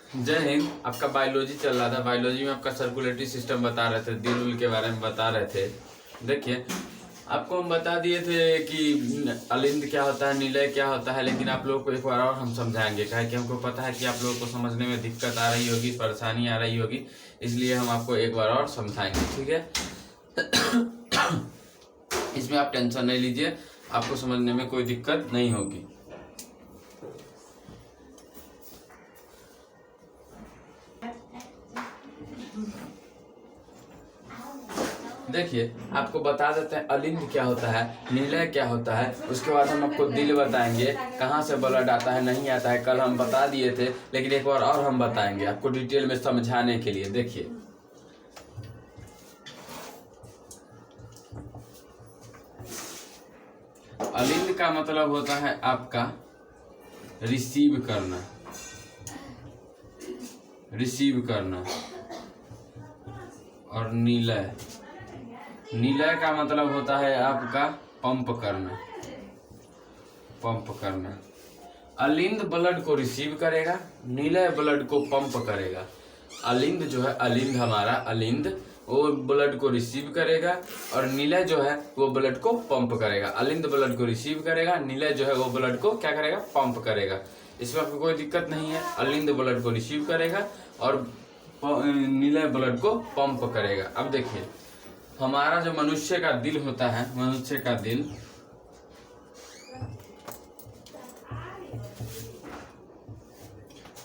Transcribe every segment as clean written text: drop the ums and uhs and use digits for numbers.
जय हिंद। आपका बायोलॉजी चल रहा था। बायोलॉजी में आपका सर्कुलेटरी सिस्टम बता रहे थे, दिल उल के बारे में बता रहे थे। देखिए, आपको हम बता दिए थे कि अलिंद क्या होता है, निलय क्या होता है, लेकिन आप लोगों को एक बार और हम समझाएंगे। क्या है कि हमको पता है कि आप लोगों को समझने में दिक्कत आ रही होगी, परेशानी आ रही होगी, इसलिए हम आपको एक बार और समझाएंगे। ठीक है, इसमें आप टेंशन नहीं लीजिए, आपको समझने में कोई दिक्कत नहीं होगी। देखिए, आपको बता देते हैं अलिंद क्या होता है, निलय क्या होता है, उसके बाद हम आपको दिल बताएंगे, कहाँ से ब्लड आता है नहीं आता है। कल हम बता दिए थे, लेकिन एक बार और हम बताएंगे आपको डिटेल में समझाने के लिए। देखिए, अलिंद का मतलब होता है आपका रिसीव करना, रिसीव करना। और निलय, निलय का मतलब होता है आपका पंप करना, पंप करना। अलिंद ब्लड को रिसीव करेगा, निलय ब्लड को पंप करेगा। अलिंद जो है, अलिंद हमारा अलिंद वो ब्लड को रिसीव करेगा, और निलय जो है वो ब्लड को पंप करेगा। अलिंद ब्लड को रिसीव करेगा, निलय जो है वो ब्लड को क्या करेगा, पंप करेगा। इसमें आपको कोई दिक्कत नहीं है। अलिंद ब्लड को रिसीव करेगा और निलय ब्लड को पंप करेगा। अब देखिए, हमारा जो मनुष्य का दिल होता है, मनुष्य का दिल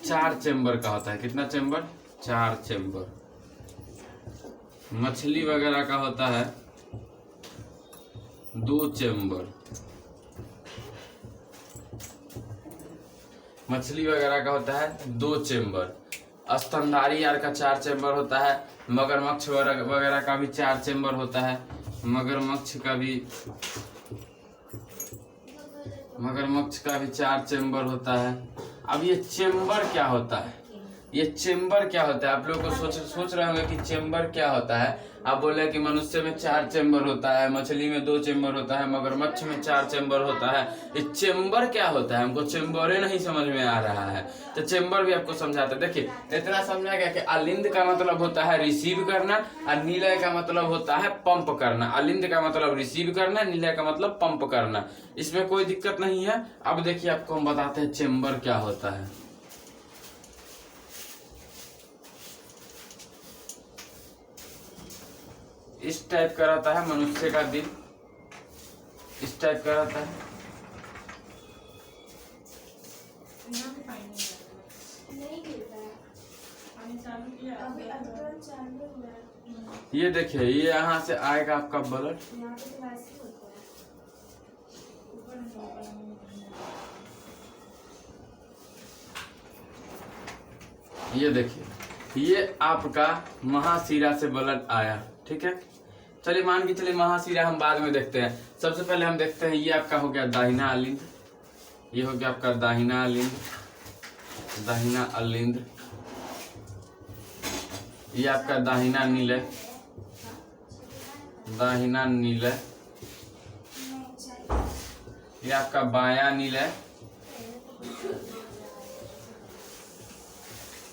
चार चेम्बर का होता है। कितना चेम्बर? 4 चेम्बर। मछली वगैरह का होता है 2 चेम्बर। मछली वगैरह का होता है 2 चेम्बर। स्तनधारी यार का 4 चेम्बर होता है। मगरमच्छ वगैरह का भी 4 चेम्बर होता है। मगरमच्छ का भी 4 चेम्बर होता है। अब ये चेम्बर क्या होता है, ये चेम्बर क्या होता है? आप लोग को सोच रहे होंगे कि चेम्बर क्या होता है। आप बोले कि मनुष्य में 4 चेम्बर होता है, मछली में 2 चेम्बर होता है, मगरमच्छ में 4 चेम्बर होता है। ये चेम्बर क्या होता है? हमको चेम्बरे नहीं समझ में आ रहा है, तो चेम्बर भी आपको समझाते। देखिए, इतना समझा गया कि अलिंद का मतलब होता है रिसीव करना, और निलय का मतलब होता है पंप करना। अलिंद का मतलब रिसीव करना, निलय का मतलब पंप करना। इसमें कोई दिक्कत नहीं है। अब देखिए, आपको हम बताते हैं चेम्बर क्या होता है। इस टाइप का रहता है मनुष्य का दिल, इस टाइप का रहता है। ये देखिए, ये यहाँ से आएगा आपका ब्लड, ये देखिए, ये आपका महाशिरा से ब्लड आया। ठीक है, चलिए मान के चलिए महाशिरा हम बाद में देखते हैं। सबसे पहले हम देखते हैं, ये आपका हो गया दाहिना अलिंद, ये हो गया आपका दाहिना अलिंद, दाहिना अलिंद। ये आपका दाहिना निलय, दाहिना निलय। ये आपका बायां निलय,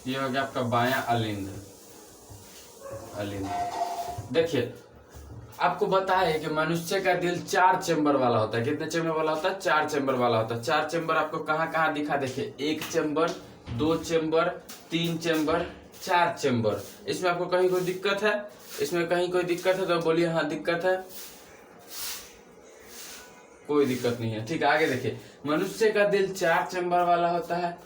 ये हो गया आपका बायां अलिंद, अलिंद। देखिए, आपको बताया कि मनुष्य का दिल 4 चेम्बर वाला होता है। कितने चेम्बर वाला होता है? 4 चेम्बर वाला होता है। 4 चेम्बर आपको कहाँ कहाँ दिखा? देखिए, 1 चेम्बर, 2 चेम्बर, 3 चेम्बर, 4 चेम्बर। इसमें आपको कहीं कोई दिक्कत है? इसमें कहीं कोई दिक्कत है तो बोलिए हाँ दिक्कत है। कोई दिक्कत नहीं है। ठीक है, आगे देखिए, मनुष्य का दिल 4 चेम्बर वाला होता है।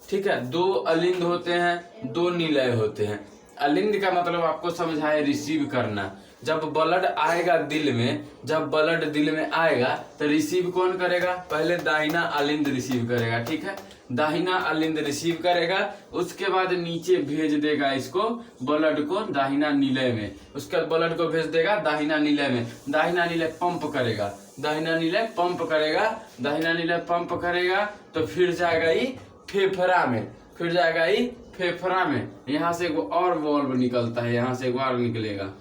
ठीक है, 2 अलिंद होते हैं, 2 निलय होते हैं। अलिंद का मतलब आपको समझाए रिसीव करना। जब ब्लड आएगा दिल में, जब ब्लड दिल में आएगा तो रिसीव कौन करेगा? पहले दाहिना अलिंद रिसीव करेगा। ठीक है, दाहिना अलिंद रिसीव करेगा, उसके बाद नीचे भेज देगा इसको, ब्लड को दाहिना निलय में। उसके बाद ब्लड को भेज देगा दाहिना निलय में। दाहिना निलय पंप करेगा, दाहिना निलय पंप करेगा, दाहिना निलय पंप करेगा, तो फिर जाएगा ये फेफड़ा में, फिर जाएगा ये फेफड़ा में। यहाँ से एक और वॉल्व निकलता है, यहाँ से एक और निकलेगा,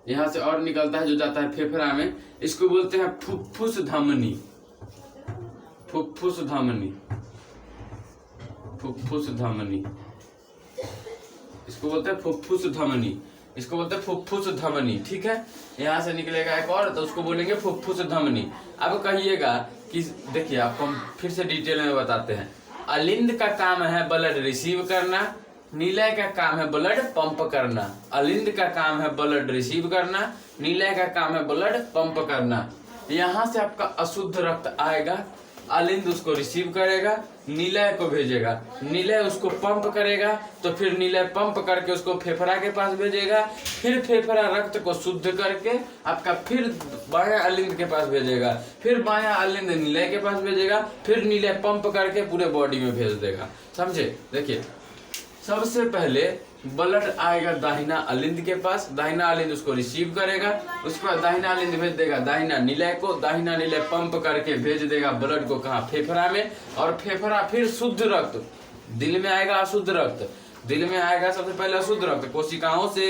यहाँ से और निकलता है जो जाता है फेफड़ा में। इसको बोलते हैं फुफ्फुस धमनी, फुफ्फुस धमनी, फुफ्फुस धमनी, इसको बोलते हैं फुफ्फुस धमनी, इसको बोलते हैं फुफ्फुस धमनी। ठीक है, यहाँ से निकलेगा एक और, तो उसको बोलेंगे फुफ्फुस धमनी। अब कहिएगा कि देखिए आपको हम फिर से डिटेल में बताते हैं। अलिंद का काम है ब्लड रिसीव करना, नीलय का काम है ब्लड पंप करना। अलिंद का काम है ब्लड रिसीव करना, नीलय का काम है ब्लड पंप करना। यहाँ से आपका अशुद्ध रक्त आएगा, अलिंद उसको रिसीव करेगा, नीलय को भेजेगा, नीलय उसको पंप करेगा, तो फिर नीलय पंप करके उसको फेफड़ा के पास भेजेगा, फिर फेफड़ा रक्त को शुद्ध करके आपका फिर बायां अलिंद के पास भेजेगा, फिर बायां अलिंद नीलय के पास भेजेगा, फिर नीलय पंप करके पूरे बॉडी में भेज देगा। समझे? देखिए सबसे पहले ब्लड आएगा दाहिना अलिंद के पास, दाहिना अलिंद उसको रिसीव करेगा, उसके बाद दाहिना अलिंद भेज देगा दाहिना नीलय को, दाहिना नीलय पंप करके भेज देगा ब्लड को कहाँ? फेफड़ा में, और फेफड़ा फिर शुद्ध रक्त दिल में आएगा, अशुद्ध रक्त दिल में आएगा। सबसे पहले अशुद्ध रक्त कोशिकाओं से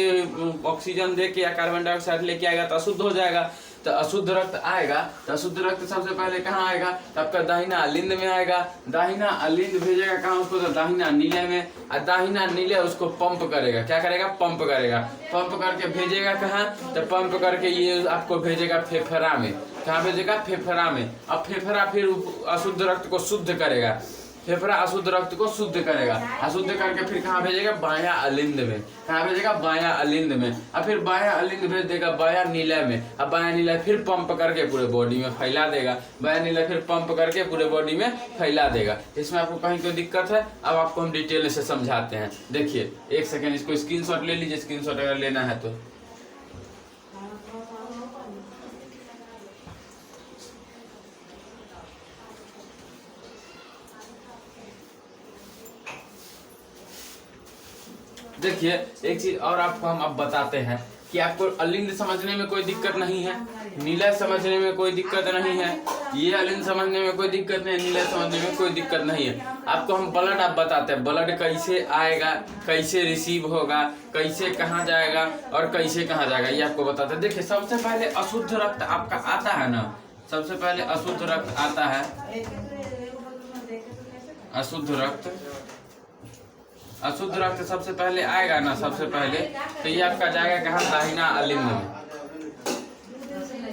ऑक्सीजन दे के या कार्बन डाइऑक्साइड लेके आएगा तो अशुद्ध हो जाएगा, तो अशुद्ध रक्त आएगा, तो अशुद्ध रक्त सबसे पहले कहाँ आएगा? तो आपका दाहिना अलिंद में आएगा, दाहिना अलिंद भेजेगा कहाँ उसको? तो दाहिना नीलय में, और दाहिना नीलय उसको पंप करेगा। क्या करेगा? पंप करेगा, पंप करके भेजेगा कहाँ? तो पंप करके ये आपको भेजेगा फेफड़ा में। कहाँ भेजेगा? फेफड़ा में। अब फेफड़ा फिर अशुद्ध रक्त को शुद्ध करेगा, फेफड़ा अशुद्ध रक्त को शुद्ध करेगा, अशुद्ध करके फिर कहाँ भेजेगा? बायां अलिंद में। कहाँ भेजेगा? बायां अलिंद में। अब फिर बायां अलिंद भेज देगा बायां नीलय में, अब बायां नीलय फिर पंप करके पूरे बॉडी में फैला देगा, बायां नीलय फिर पंप करके पूरे बॉडी में फैला देगा। इसमें आपको कहीं कोई दिक्कत है? अब आपको हम डिटेल से समझाते हैं। देखिए एक सेकेंड, इसको स्क्रीनशॉट ले लीजिए, स्क्रीनशॉट अगर लेना है तो। देखिए एक चीज और आपको हम अब बताते हैं कि आपको अलिंद समझने में कोई दिक्कत नहीं है, नीलय समझने में कोई दिक्कत नहीं है, ये अलिंद समझने में कोई दिक्कत नहीं है, नीलय समझने में कोई दिक्कत नहीं है। आपको हम ब्लड आप बताते हैं, ब्लड कैसे आएगा, कैसे रिसीव होगा, कैसे कहाँ जाएगा और कैसे कहाँ जाएगा, ये आपको बताते हैं। देखिए सबसे पहले अशुद्ध रक्त आपका आता है ना, सबसे पहले अशुद्ध रक्त आता है, अशुद्ध रक्त, अशुद्ध रक्त सबसे पहले आएगा ना, सबसे पहले तो ये आपका जाएगा कहाँ? दाहिना अलिंद में,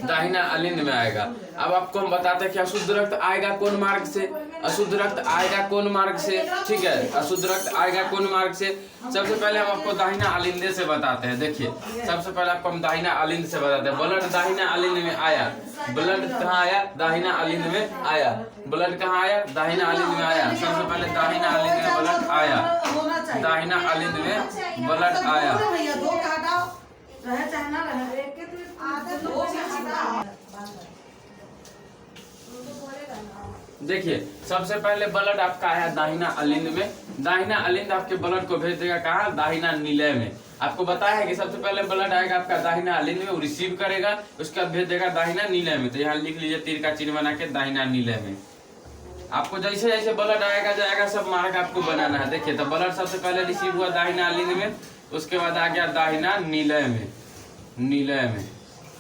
दाहिना अलिंद में आएगा। अब आपको हम बताते हैं कि अशुद्ध रक्त आएगा कौन मार्ग से, अशुद्ध रक्त आएगा कौन मार्ग से? ठीक है, अशुद्ध रक्त आएगा कौन मार्ग से? सबसे पहले हम आपको दाहिना अलिंद से बताते हैं। देखिए सबसे पहले आपको हम दाहिना अलिंद से बताते हैं। ब्लड दाहिना अलिंद में आया, ब्लड कहाँ आया? दाहिना अलिंद में आया, ब्लड कहाँ आया? दाहिना अलिंद में आया। सबसे पहले दाहिना अलिंद में ब्लड आया, दाहिना अलिंद में ब्लड आया। देखिए सबसे पहले ब्लड आपका आया दाहिना अलिंद में, दाहिना अलिंद आपके ब्लड को भेज देगा कहाँ? दाहिना नीलय में। आपको बताया है कि सबसे पहले ब्लड आएगा आपका दाहिना अलिंद में, वो रिसीव करेगा, उसके बाद भेज देगा दाहिना नीलय में। तो यहाँ लिख लीजिए तीर का चिन्ह बना के दाहिना नीलय में। आपको जैसे जैसे ब्लड आएगा जाएगा सब मार्ग आपको बनाना है। देखिए तो ब्लड सबसे पहले रिसीव हुआ दाहिना अलिंद में, उसके बाद आ गया दाहिना नीलय में, नीलय में,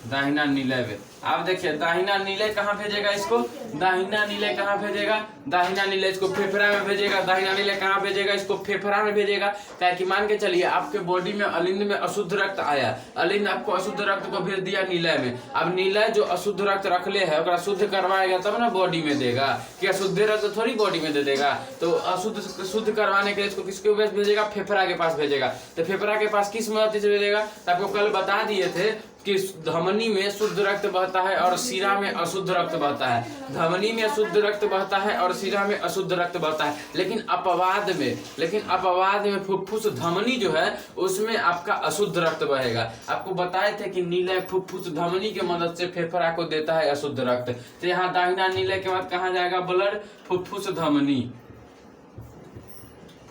दाहिना नीलय में। आप देखिए दाहिना नीलय कहाँ भेजेगा इसको? दाहिना नीलय कहाँ भेजेगा? दाहिना नीलय इसको फेफड़ा में भेजेगा, दाहिना नीलय कहाँ भेजेगा? इसको फेफड़ा में भेजेगा। क्या कि मान के चलिए आपके बॉडी में अलिंद में अशुद्ध रक्त आया, अलिंद आपको अशुद्ध रक्त को भेज दिया नीलय में। अब नीलय जो अशुद्ध रक्त रखले है उसका शुद्ध करवाएगा तब ना बॉडी में देगा, कि अशुद्ध रक्त थोड़ी बॉडी में दे देगा। तो अशुद्ध शुद्ध करवाने के लिए इसको किसके पास भेजेगा? फेफड़ा के पास भेजेगा। तो फेफड़ा के पास किस मदद से भेजेगा? तो आपको कल बता दिए थे कि धमनी में शुद्ध रक्त बहता है और शिरा में अशुद्ध रक्त बहता है। धमनी में शुद्ध रक्त बहता है और शिरा में अशुद्ध रक्त बहता है, लेकिन अपवाद में फुफ्फुस धमनी जो है उसमें आपका अशुद्ध रक्त बहेगा। आपको बताए थे कि नीलय फुफ्फुस धमनी की मदद से फेफड़ा को देता है अशुद्ध रक्त। तो यहाँ दाहिना नीलय के बाद कहाँ जाएगा ब्लड? फुफ्फुस धमनी,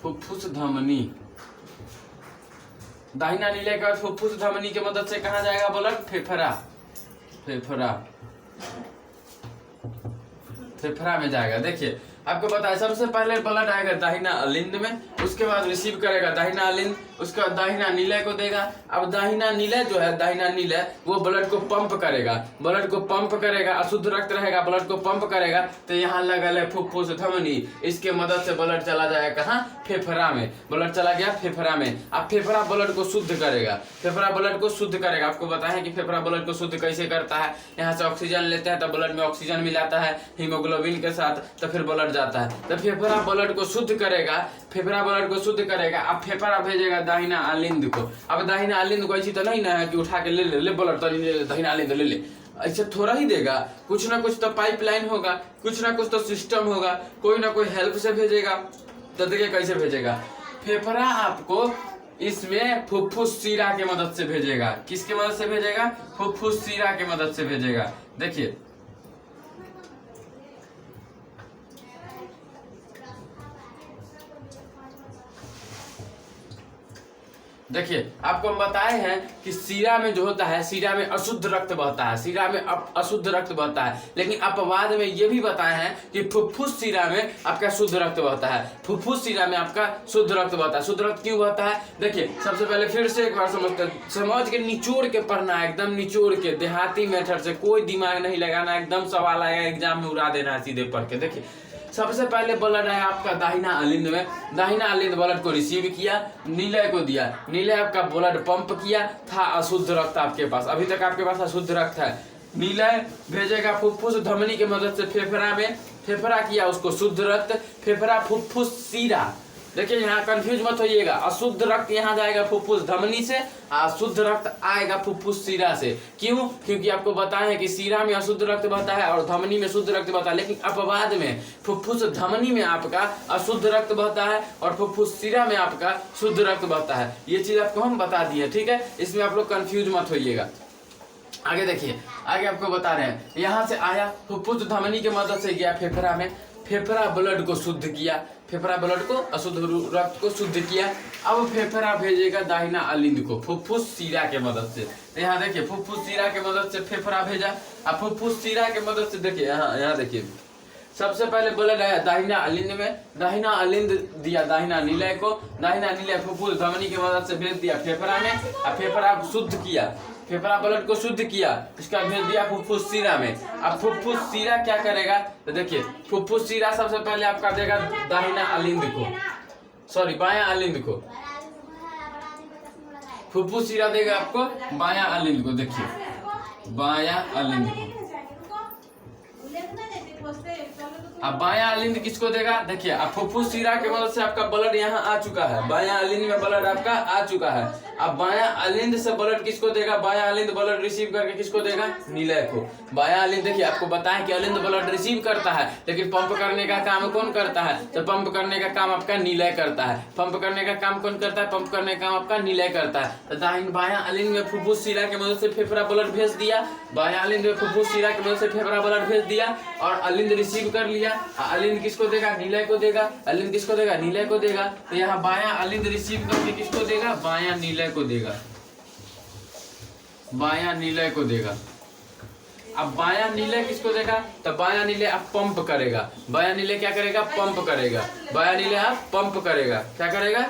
फुफ्फुस धमनी, दाहिना नीलय के बाद फुफ्फुस धमनी की मदद से कहाँ जाएगा ब्लड? फेफड़ा, फेफड़ा, फेफड़ा में जाएगा। देखिए आपको पता है सबसे पहले ब्लड आएगा दाहिना अलिंद में, उसके बाद रिसीव करेगा दाहिना अलिंद, उसके बाद दाहिना नीलय को देगा। अब दाहिना नीलय जो है, दाहिना नीलय वो ब्लड को पंप करेगा, ब्लड को पंप करेगा, अशुद्ध रक्त रहेगा, ब्लड को पंप करेगा। तो यहाँ लगल है फुफ्फुस धमनी, इसके मदद से ब्लड चला जाएगा कहाँ, फेफड़ा में, ब्लड चला गया फेफड़ा में। अब फेफड़ा ब्लड को शुद्ध करेगा, फेफड़ा ब्लड को शुद्ध करेगा। आपको बताएं कि फेफड़ा ब्लड को शुद्ध कैसे करता है। यहाँ से ऑक्सीजन लेते हैं तो ब्लड में ऑक्सीजन मिलाता है हीमोग्लोबिन के साथ, तो फिर ब्लड जाता है। तो फेफड़ा ब्लड को शुद्ध करेगा, फेफड़ा ब्लड को शुद्ध करेगा। अब फेफड़ा भेजेगा दाहिना अलिंद को। अब दाहिना अलिंद को ऐसी तो नहीं ना है कि उठा के ले ब्लड, तो दाहिना अलिंद ले ऐसे थोड़ा ही देगा, कुछ ना कुछ तो पाइपलाइन होगा, कुछ ना कुछ तो सिस्टम होगा, कोई ना कोई हेल्प से भेजेगा। तो देखिए कैसे भेजेगा, फेफड़ा आपको इसमें फुफ्फुस शिरा के मदद से भेजेगा। किसके मदद से भेजेगा, फुफ्फुस शिरा के मदद से भेजेगा। देखिए देखिए आपको हम बताए हैं कि शिरा में जो होता है, शिरा में अशुद्ध रक्त बहता है, शिरा में अशुद्ध रक्त बहता है। लेकिन अपवाद में ये भी बताए हैं कि फुफ्फुस शिरा में आपका शुद्ध रक्त बहता है, फुफ्फुस शिरा में आपका शुद्ध रक्त बहता है। शुद्ध रक्त क्यों बहता है, देखिए सबसे पहले फिर से एक बार समझ के निचोड़ के पढ़ना है, एकदम निचोड़ के, देहाती मेथड से, कोई दिमाग नहीं लगाना, एकदम सवाल आएगा एग्जाम में उड़ा देना है सीधे पढ़ के। देखिए सबसे पहले ब्लड है आपका दाहिना अलिंद में, दाहिना अलिंद ब्लड को रिसीव किया, नीलय को दिया, नीलय आपका ब्लड पंप किया, था अशुद्ध रक्त आपके पास, अभी तक आपके पास अशुद्ध रक्त है। नीलय भेजेगा फुफ्फुस धमनी के मदद से फेफड़ा में, फेफड़ा किया उसको शुद्ध रक्त, फेफड़ा फुफ्फुस शिरा। देखिए यहाँ कंफ्यूज मत होइएगा, अशुद्ध रक्त यहाँ जाएगा फुफ्फुस धमनी से, शुद्ध रक्त आएगा फुफ्फुस शिरा से। क्यों, क्योंकि आपको बताया है कि शिरा में अशुद्ध रक्त बहता है और धमनी में शुद्ध रक्त बहता है। लेकिन अपवाद में फुफ्फुस धमनी में आपका अशुद्ध रक्त बहता है और फुफ्फुस शिरा में आपका शुद्ध रक्त बहता है। ये चीज आपको हम बता दिए, ठीक है, इसमें आप लोग कंफ्यूज मत होइएगा। आगे देखिए, आगे आपको बता रहे हैं, यहाँ से आया फुफ्फुस धमनी की मदद से गया फेफड़ा में, फेफड़ा ब्लड को शुद्ध किया, फेफड़ा ब्लड को अशुद्ध रक्त को शुद्ध किया। अब फेफड़ा भेजेगा दाहिना अलिंद को फुफ्फुस शिरा के मदद से। तो यहाँ देखिए फुफ्फुस शिरा के मदद से फेफड़ा भेजा। अब फुफ्फुस शिरा के मदद से देखिए यहाँ देखिए सबसे पहले ब्लड आया दाहिना अलिंद में, दाहिना अलिंद दिया दाहिना नीलय को, दाहिना नीलय फुफ्फुस धमनी की मदद से भेज दिया फेफड़ा में। अब फेफड़ा शुद्ध किया, फेफड़ा ब्लड को शुद्ध किया, इसका भेज दिया फुफ्फुस शिरा में। अब फुफ्फुस शिरा क्या करेगा, तो देखिए फुफ्फुस शिरा सबसे पहले आपका देगा दाहिना अलिंद को, सॉरी बायां अलिंद को, फुफ्फुस शिरा देगा आपको बायां अलिंद को। देखिए बायां अलिंद को, अब बायां अलिंद किसको देगा, देखिए अब फुफ्फुस शिरा की मदद से आपका ब्लड यहाँ आ चुका है, बायां अलिंद में ब्लड आपका आ चुका है। अब बायां अलिंद से ब्लड किसको देगा, बायां अलिंद ब्लड रिसीव करके किसको देगा, नीलय को। बायां अलिंद देखिए आपको बताएं कि अलिंद ब्लड रिसीव करता है, लेकिन पंप करने का काम कौन करता है, तो पंप करने का काम आपका नीलय करता है। पंप करने का काम कौन करता है, पंप करने का काम आपका नीलय करता है। तो दाहिना बायां अलिंद में फुफ्फुस शिरा की मदद से फेफड़ा ब्लड भेज दिया, बायां अलिंद में फुफ्फुस शिरा की मदद से फेफड़ा ब्लड भेज दिया और अलिंद रिसीव कर लिया। अलिंद किसको देगा, नीलय को देगा, अलिंद किसको देगा, नीलय को देगा। तो यहाँ बायां अलिंद रिसीव करके किसको देगा, बायां नीलय को देगा, बायां नीलय को देगा। अब बायां नीलय किसको देगा, तो बायां नीलय अब पंप करेगा, बायां नीलय क्या करेगा, पंप करेगा, बायां नीलय अब पंप करेगा, क्या करेगा,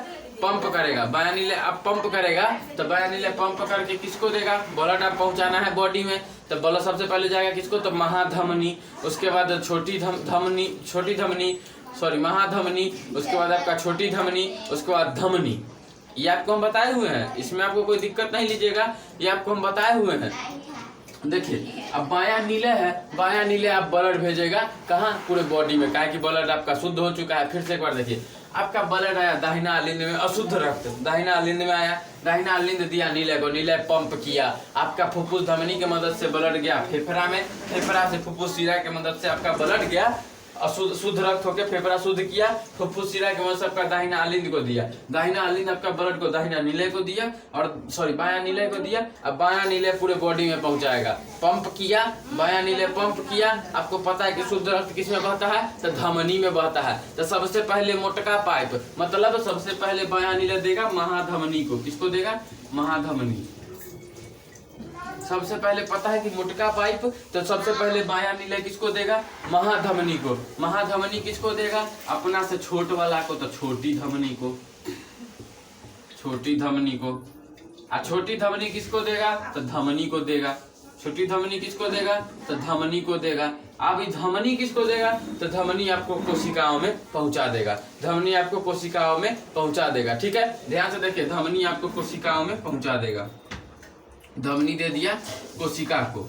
पंप करेगा। बायां नीलय अब पंप करेगा, तो बायां नीलय पंप करके किसको देगा, ब्लड अब पहुंचाना है बॉडी में, तो ब्लड सबसे पहले जाएगा किसको, तो महाधमनी, उसके बाद छोटी धमनी, सॉरी महाधमनी, उसके बाद आपका छोटी धमनी, उसके बाद धमनी। ये आपको हम बताए हुए हैं, इसमें आपको कोई दिक्कत नहीं लीजिएगा, ये आपको हम बताए हुए हैं। देखिए अब बायां नीलय है, बायां नीलय आप ब्लड भेजेगा कहाँ, पूरे बॉडी में, काहे कि ब्लड आपका शुद्ध हो चुका है। फिर से एक बार देखिए, आपका ब्लड आया दाहिना अलिंद में अशुद्ध रक्त, दाहिना अलिंद में आया, दाहिना अलिंद दिया नीलय को, नीलय पंप किया, आपका फुफ्फुस धमनी की मदद से ब्लड गया फेफड़ा में, फेफड़ा से फुफ्फुस शिरा की मदद से आपका ब्लड गया, शुद्ध रक्त होकर फेफड़ा शुद्ध किया, फुफ्फुस शिरा की मदद से आपका दाहिना अलिंद को दिया, दाहिना अलिंद आपका ब्लड को दाहिना नीलय को दिया, और सॉरी बायां नीलय को दिया। अब बायां नीलय पूरे बॉडी में पहुंचाएगा, पंप किया, बायां नीलय पंप किया। आपको पता है कि शुद्ध रक्त किसमें बहता है, तो धमनी में बहता है। तो सबसे पहले मोटका पाइप, मतलब सबसे पहले बायां नीलय देगा महाधमनी को, किसको देगा, महाधमनी, सबसे पहले पता है कि मोटका पाइप, तो सबसे पहले बायां नीले किसको देगा, महाधमनी को। महाधमनी किसको देगा, अपना से छोट वाला को, तो छोटी धमनी को, छोटी धमनी को। और छोटी धमनी किसको देगा, तो धमनी को देगा। छोटी धमनी किसको देगा, तो धमनी को देगा। अब धमनी किसको देगा, तो धमनी आपको कोशिकाओं में पहुंचा देगा। धमनी आपको कोशिकाओं में पहुंचा देगा। ठीक है, ध्यान से देखिए, धमनी आपको कोशिकाओं में पहुंचा देगा। धमनी दे दिया कोशिका को।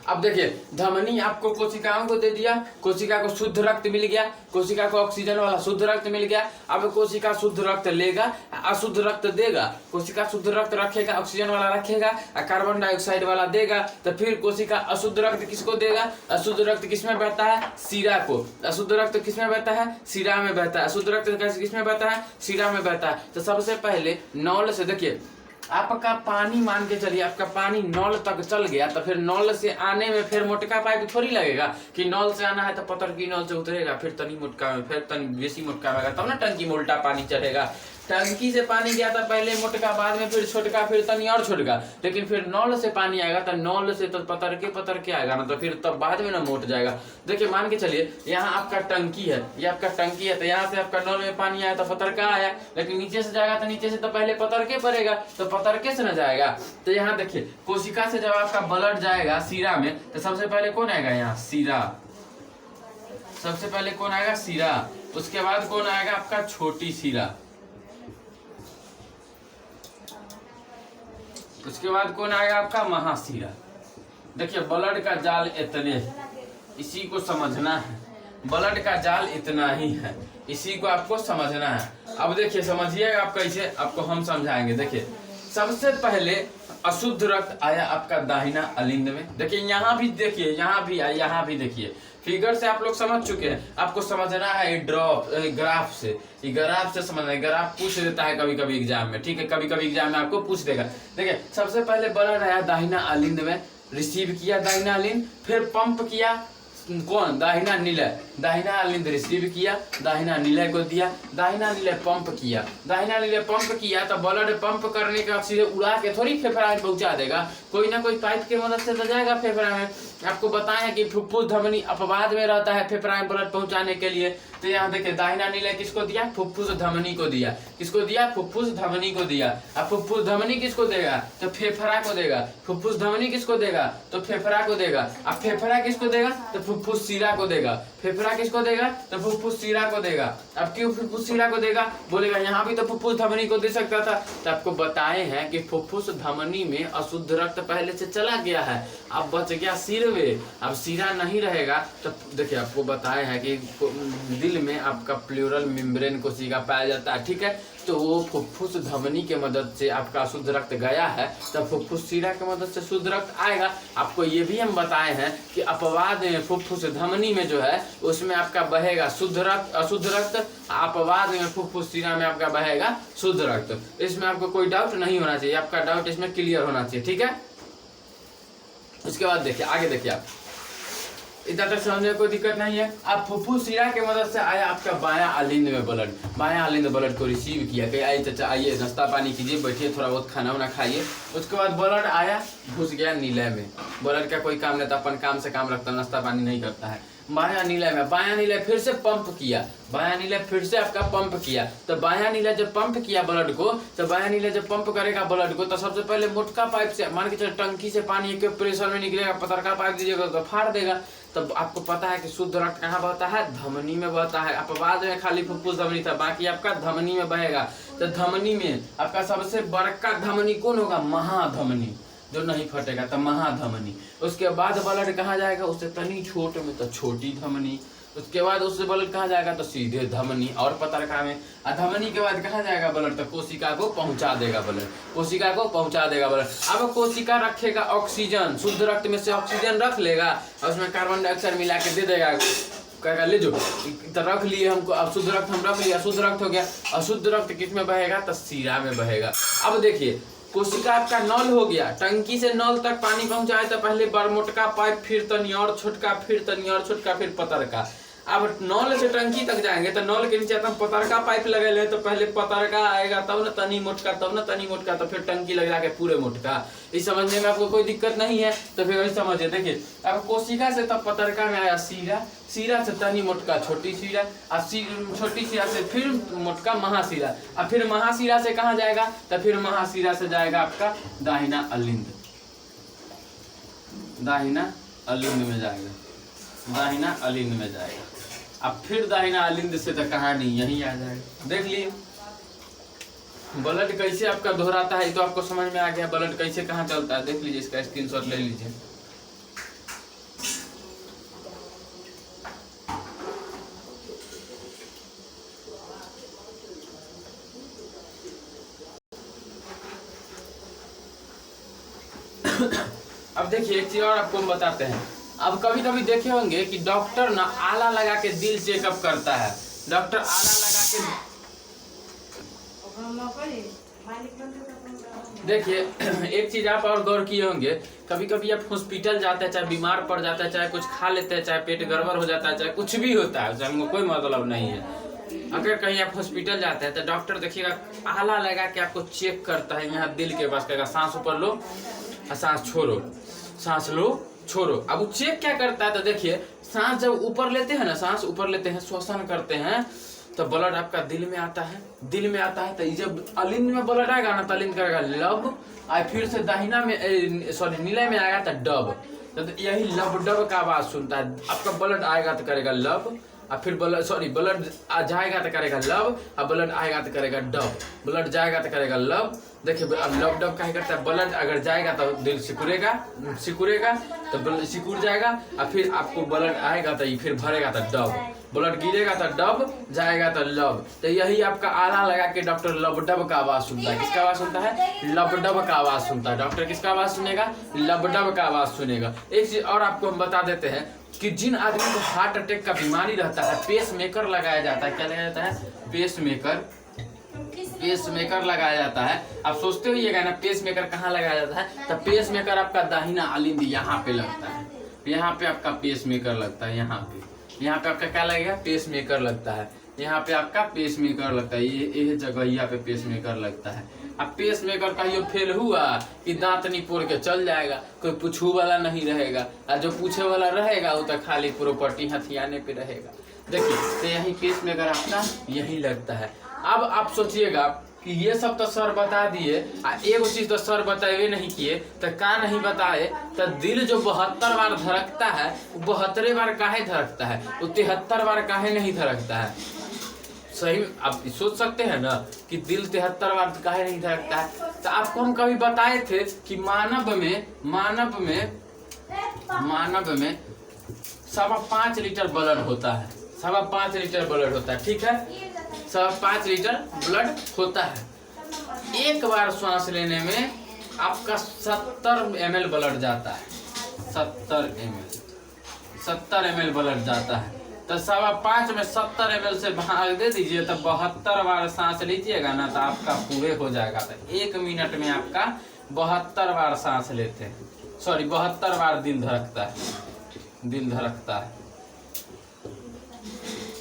अब देखिए, धमनी आपको कोशिकाओं को दे दिया, कोशिका को शुद्ध रक्त मिल गया, कोशिका को ऑक्सीजन वाला शुद्ध रक्त मिल गया। अब कोशिका शुद्ध रक्त लेगा, अशुद्ध रक्त देगा। कोशिका शुद्ध रक्त रखेगा, ऑक्सीजन वाला रखेगा, और कार्बन डाइऑक्साइड वाला देगा। तो फिर कोशिका अशुद्ध रक्त किसको देगा, अशुद्ध रक्त किसमें बहता है, सीरा को। अशुद्ध रक्त किसमें बहता है, सीरा में बहता है। अशुद्ध रक्त किसमें बहता है, सीरा में बहता है। तो सबसे पहले नौल से देखिए, आपका पानी मान के चलिए, आपका पानी नल तक चल गया, तो फिर नल से आने में फिर मोटका पाइप थोड़ी लगेगा कि नल से आना है तो पतर की नल से उतरेगा, फिर तनी मोटका में, फिर तनी बेसी मोटका होगा, तब ना टंकी में उल्टा पानी चढ़ेगा। टंकी से पानी गया था पहले मोटका, बाद में फिर छोटका, फिर तनी और छोटका। लेकिन फिर नल से पानी आएगा तो नल से तो पतर के आएगा ना, तो फिर तब बाद में ना मोट जाएगा। देखिए मान के चलिए, यहाँ आपका टंकी है, ये आपका टंकी है, तो यहाँ से आपका नल में पानी आया तो पतर का आया, लेकिन नीचे से जाएगा तो नीचे से तो पहले पतर के पड़ेगा, तो पतर के से न जाएगा। तो यहाँ देखिए, कोशिका से जब आपका ब्लड जाएगा सीरा में, तो सबसे पहले कौन आएगा, यहाँ सीरा। सबसे पहले कौन आएगा, सीरा। उसके बाद कौन आएगा, आपका छोटी सीरा। उसके बाद कौन आएगा, आपका महासीरा। देखिए, ब्लड का जाल इतने, इसी को समझना है। ब्लड का जाल इतना ही है, इसी को आपको समझना है। अब देखिए, समझिएगा आप कैसे, आपको हम समझाएंगे। देखिए, सबसे पहले अशुद्ध रक्त आया आपका दाहिना अलिंद में। देखिए यहाँ भी, देखिए यहाँ भी आया, यहाँ भी देखिए। फिगर से आप लोग समझ चुके हैं, आपको समझना है ग्राफ से। ये ग्राफ से समझना है, ग्राफ पूछ देता है कभी कभी एग्जाम में। ठीक है, कभी कभी एग्जाम में आपको पूछ देगा। देखिए, सबसे पहले ब्लड आया दाहिना अलिंद में, रिसीव किया दाहिना अलिंद, फिर पंप किया कौन, दाहिना नीलय। दाहिना अलिंद रिसीव किया, दाहिना नीलय को दिया, दाहिना नीलय पंप किया। दाहिना नीलय पंप किया तो ब्लड पंप करने के बाद सीधे उड़ा के थोड़ी फेफड़ा में पहुंचा देगा, कोई ना कोई पाइप की मदद से तो जाएगा फेफड़ा में। आपको बताएं कि फुफ्फुस धमनी अपवाद में रहता है फेफड़ा में ब्लड पहुंचाने के लिए। तो यहाँ देखिए, दाहिना नीलय किसको दिया, फुफ्फुस धमनी को दिया। किसको दिया, फुफ्फुस धमनी को दिया। अब फुफ्फुस धमनी किसको देगा, तो फेफड़ा को देगा। फुफ्फुस धमनी किसको देगा, तो फेफड़ा को देगा। अब फेफड़ा किसको देगा, तो फुफ्फुस सीरा को देगा। फेफड़ा किसको देगा, तो फुफ्फुस सीरा को देगा। अब क्यों फुफ्फुस सीरा को देगा, बोलेगा यहाँ भी तो फुफ्फुस धमनी को दे सकता था। तो आपको बताए हैं कि फुफ्फुस धमनी में अशुद्ध रक्त पहले से चला गया है, अब बच गया सिर में। अब सीरा नहीं रहेगा तो देखिए, आपको बताए हैं कि दिल में आपका प्लूरल मेम्ब्रेन कोशिका पाया जाता है। ठीक है, तो वो फुफ्फुस धमनी के मदद से आपका शुद्ध रक्त गया है, तब फुफ्फुस सीरा की मदद से शुद्ध रक्त आएगा। आपको ये भी हम बताए हैं कि अपवाद में फुफ्फुस धमनी में जो है उसमें आपका बहेगा शुद्ध रक्त, अशुद्ध रक्त। अपवाद में फुफ्फुस सीरा में आपका बहेगा शुद्ध रक्त। इसमें आपको कोई डाउट नहीं होना चाहिए, आपका डाउट इसमें क्लियर होना चाहिए। ठीक है, उसके बाद देखिए, आगे देखिए, आप इतना तक समझने में कोई दिक्कत नहीं है। अब फुफ्फुस सीरा की मदद से आया आपका बायां अलिंद में ब्लड। बायां अलिंद ब्लड को रिसीव किया कि आइए चाचा, आइए नाश्ता पानी कीजिए, बैठिए, थोड़ा बहुत खाना वाना खाइए। उसके बाद ब्लड आया, घुस गया नीलय में। ब्लड का कोई काम नहीं था, अपन काम से काम रखता, नाश्ता पानी नहीं करता है। बायां नीलय में, बायां नीलय फिर से पंप किया, बायां नीलय फिर से आपका पंप किया। तो बायां नीलय जब पंप किया ब्लड को, तो बायां नीलय जब पंप करेगा ब्लड को, तो सबसे पहले मोटका पाइप से, मान के चलो टंकी से पानी एक प्रेशर में निकलेगा, पतरका पाइप दीजिएगा तो फाड़ देगा। तब आपको पता है कि शुद्ध रक्त कहाँ बहता है, धमनी में बहता है। अपवाद में खाली फुफ्फुस धमनी था, बाकी आपका धमनी में बहेगा। तो धमनी में आपका सबसे बड़का धमनी कौन होगा, महाधमनी, जो नहीं फटेगा, तो महाधमनी। उसके बाद ब्लड कहाँ जाएगा, उससे तनी छोट में तो छोटी धमनी। उसके बाद उससे ब्लड कहाँ जाएगा, तो सीधे धमनी और पतरका में। धमनी के बाद कहाँ जाएगा ब्लड, तो कोशिका को पहुंचा देगा ब्लड, कोशिका को पहुंचा देगा ब्लड। अब कोशिका रखेगा ऑक्सीजन, शुद्ध रक्त में से ऑक्सीजन रख लेगा और उसमें कार्बन डाइऑक्साइड मिला के दे देगा, कहेगा ले जो, तो रख लिए हमको, अब शुद्ध रक्त हम रख लिया, शुद्ध रक्त हो गया। अशुद्ध रक्त किस में बहेगा, तो सीरा में बहेगा। अब देखिए, कोशिका आपका नल हो गया, टंकी से नल तक पानी पहुंचाए तो पहले बरमोटका पाइप, फिर तनी और छोटका, फिर तनी और छोटका, फिर पतरका। अब नल से टंकी तक जाएंगे तो नल के नीचे एकदम पतरका पाइप लगे तो पहले पतरका आएगा, तब ना तनी मोटका, तब ना तनी मोटका, तो फिर टंकी लगा के पूरे मोटका। इस समझने में आपको कोई दिक्कत नहीं है तो फिर वही समझिए। देखिए अब कोशिका से तब पतरका में आया सीरा, सीरा से तनी मोटका छोटी सीरा, और छोटी सीरा से फिर मोटका महासीरा, और फिर महासीरा से कहाँ जाएगा, तो फिर महासीरा से जाएगा आपका दाहिना अलिंद, दाहिना अलिंद में जाएगा, दाहिना अलिंद में जाएगा। अब फिर दाहिना अलिंद से तो कहाँ नहीं, यहीं आ जाएगा। देख लिए ब्लड कैसे आपका दोहराता है, तो आपको समझ में आ गया ब्लड कैसे कहाँ चलता है। देख लीजिए, इसका स्क्रीनशॉट ले लीजिए। अब देखिए एक चीज और आपको हम बताते हैं। अब कभी कभी देखे होंगे कि डॉक्टर ना आला लगा के दिल चेकअप करता है, डॉक्टर आला लगा के। देखिए एक चीज आप और गौर किए होंगे, कभी कभी आप हॉस्पिटल जाते हैं, चाहे बीमार पड़ जाता है, चाहे कुछ खा लेते हैं, चाहे पेट गड़बड़ हो जाता है, चाहे कुछ भी होता है, हमको कोई मतलब नहीं है। अगर कहीं आप हॉस्पिटल जाते हैं तो डॉक्टर देखिएगा आला लगा के आपको चेक करता है, यहाँ दिल के पास कहेगा सांस ऊपर लो और सांस छोड़ो, सांस लो छोड़ो। अब वो चेक क्या करता है, तो देखिए सांस जब ऊपर लेते हैं ना, सांस ऊपर लेते हैं, श्वसन करते हैं, तो ब्लड आपका दिल में आता है, दिल में आता है। तो जब अलिंद में ब्लड आएगा ना, तो अलिंद करेगा लब, और फिर से दाहिना में सॉरी नीले में आएगा तो डब, तो यही लब डब का आवाज सुनता है। आपका ब्लड आएगा तो करेगा लब, और फिर ब्लड सॉरी ब्लड जाएगा तो करेगा लब, और ब्लड आएगा तो करेगा डब, ब्लड जाएगा तो करेगा लब। देखिए अब लब डब का ही करता है, ब्लड अगर जाएगा तो दिल सिकुड़ेगा, सिकुड़ेगा तो ब्लड सिकुड़ जाएगा, और फिर आपको ब्लड आएगा तो फिर भरेगा तो डब, ब्लड गिरेगा तो डब, जाएगा तो लब। तो यही आपका आला लगा के डॉक्टर लब डब का आवाज सुनता है। किसका आवाज सुनता है? लब डब का आवाज सुनता है। डॉक्टर किसका आवाज सुनेगा? लब डब का आवाज सुनेगा। एक चीज और आपको हम बता देते हैं कि जिन आदमी को हार्ट अटैक का बीमारी रहता है, पेस मेकर लगाया जाता है। क्या लगाया जाता है? पेस मेकर, पेस मेकर लगाया जाता है। आप सोचते होइएगा ना पेस मेकर कहाँ लगाया जाता है, तो पेस मेकर आपका दाहिना अलिंद यहाँ पे लगता है, यहाँ पे आपका पेस मेकर लगता है, यहाँ पे आपका क्या लगेगा? पेस मेकर लगता है, यहाँ पे आपका पेस मेकर लगता है, ये जगह यहाँ पे पेस मेकर लगता है। अब पेस मेकर कहियो फेल हुआ कि दांत निपोड़ के चल जाएगा, कोई पूछू वाला नहीं रहेगा, और जो पूछे वाला रहेगा वो तो खाली प्रॉपर्टी हथियाने पे रहेगा। देखिए तो यही पेस मेकर आपका यही लगता है। अब आप सोचिएगा कि ये सब तो सर बता दिए, एगो चीज तो सर बताए नहीं किए, तो का नहीं बताए, तो दिल जो 72 बार धड़कता है, वो 72 बार काहे धड़कता है, वो 73 बार काहे नहीं धड़कता है? सही आप सोच सकते हैं ना कि दिल 73 बार काहे नहीं धड़कता है। तो आपको हम कभी बताए थे कि मानव में 5.25 लीटर ब्लड होता है, 5.25 लीटर ब्लड होता है, ठीक है, 5.25 लीटर ब्लड होता है। एक बार श्वास लेने में आपका 70 ml ब्लड जाता है, 70 ml ब्लड जाता है। तो 5.25 में 70 ml से भाग दे दीजिए, तो 72 बार सांस लीजिएगा ना, तो आपका पूरे हो जाएगा। तो 1 मिनट में आपका 72 बार सांस लेते हैं, सॉरी 72 बार दिल धड़कता है, दिल धड़कता है।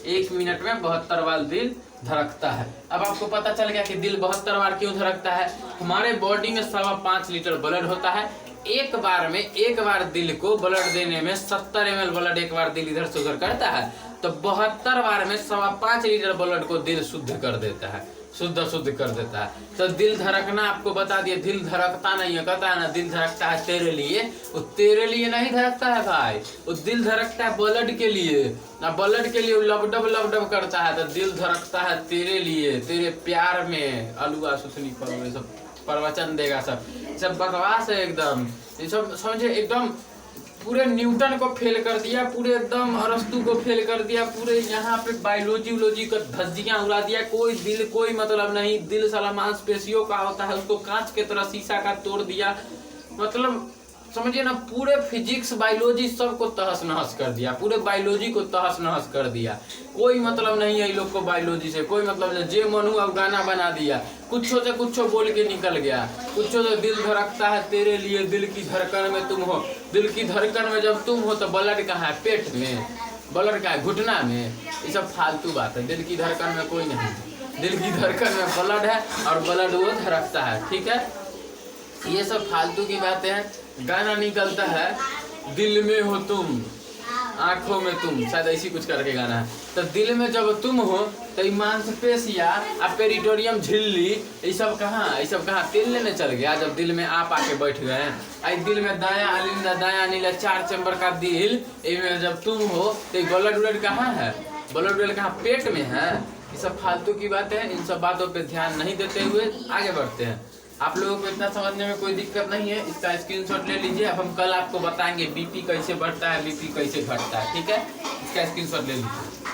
1 मिनट में 72 बार दिल धड़कता है। अब आपको पता चल गया कि दिल 72 बार क्यों धड़कता है। हमारे बॉडी में 5.25 लीटर ब्लड होता है। एक बार दिल को ब्लड देने में 70 ml ब्लड एक बार दिल इधर से उधर करता है, तो 72 बार में 5.25 लीटर ब्लड को दिल शुद्ध कर देता है, शुद्ध कर देता है। तो दिल धड़कना आपको बता दिए, दिल धड़कता नहीं है, कहता है ना दिल धड़कता है तेरे लिए, वो तेरे लिए नहीं धड़कता है भाई, वो दिल धड़कता है ब्लड के लिए ना, ब्लड के लिए लबडब करता है। तो दिल धड़कता है तेरे लिए, तेरे प्यार में। अलुआ सुथनी पर सब प्रवचन देगा, सब बकवास है एकदम, ये सब समझे एकदम पूरे न्यूटन को फेल कर दिया, पूरे एकदम अरस्तु को फेल कर दिया, पूरे यहाँ पे बायोलॉजी का धज्जियां उड़ा दिया। कोई दिल कोई मतलब नहीं, दिल साला मांसपेशियों का होता है, उसको कांच के तरह शीशा का तोड़ दिया। मतलब समझिए ना पूरे फिजिक्स बायोलॉजी सबको तहस नहस कर दिया, पूरे बायोलॉजी को तहस नहस कर दिया। कोई मतलब नहीं है इन लोग को बायोलॉजी से, कोई मतलब नहीं। जे मनु अब गाना बना दिया, कुछो से कुछो बोल के निकल गया, कुछो से दिल धड़कता है तेरे लिए, दिल की धड़कन में तुम हो, दिल की धड़कन में जब तुम हो तो ब्लड कहाँ है? पेट में। ब्लड क्या है? घुटना में। ये सब फालतू बात है। दिल की धड़कन में कोई नहीं है। दिल की धड़कन में ब्लड है और ब्लड वो धड़कता है, ठीक है। ये सब फालतू की बातें हैं। गाना निकलता है, दिल में हो तुम आंखों में तुम, शायद ऐसी कुछ करके गाना है। तो दिल में जब तुम हो तो मांसपेशिया और पेरिटोरियम झिल्ली ये सब कहाँ तेल लेने चल गया जब दिल में आप आके बैठ गए हैं। आई दिल में दाया अलिंदा दाया नीला 4 चैम्बर का दिल, इनमें जब तुम हो तो ब्लड व्लड कहाँ है? ब्लड व्लड कहाँ? पेट में है। ये सब फालतू की बातें हैं। इन सब बातों पे ध्यान नहीं देते हुए आगे बढ़ते हैं। आप लोगों को इतना समझने में कोई दिक्कत नहीं है। इसका स्क्रीनशॉट ले लीजिए। अब हम कल आपको बताएंगे बीपी कैसे बढ़ता है, बीपी कैसे घटता है, ठीक है। इसका स्क्रीनशॉट ले लीजिए।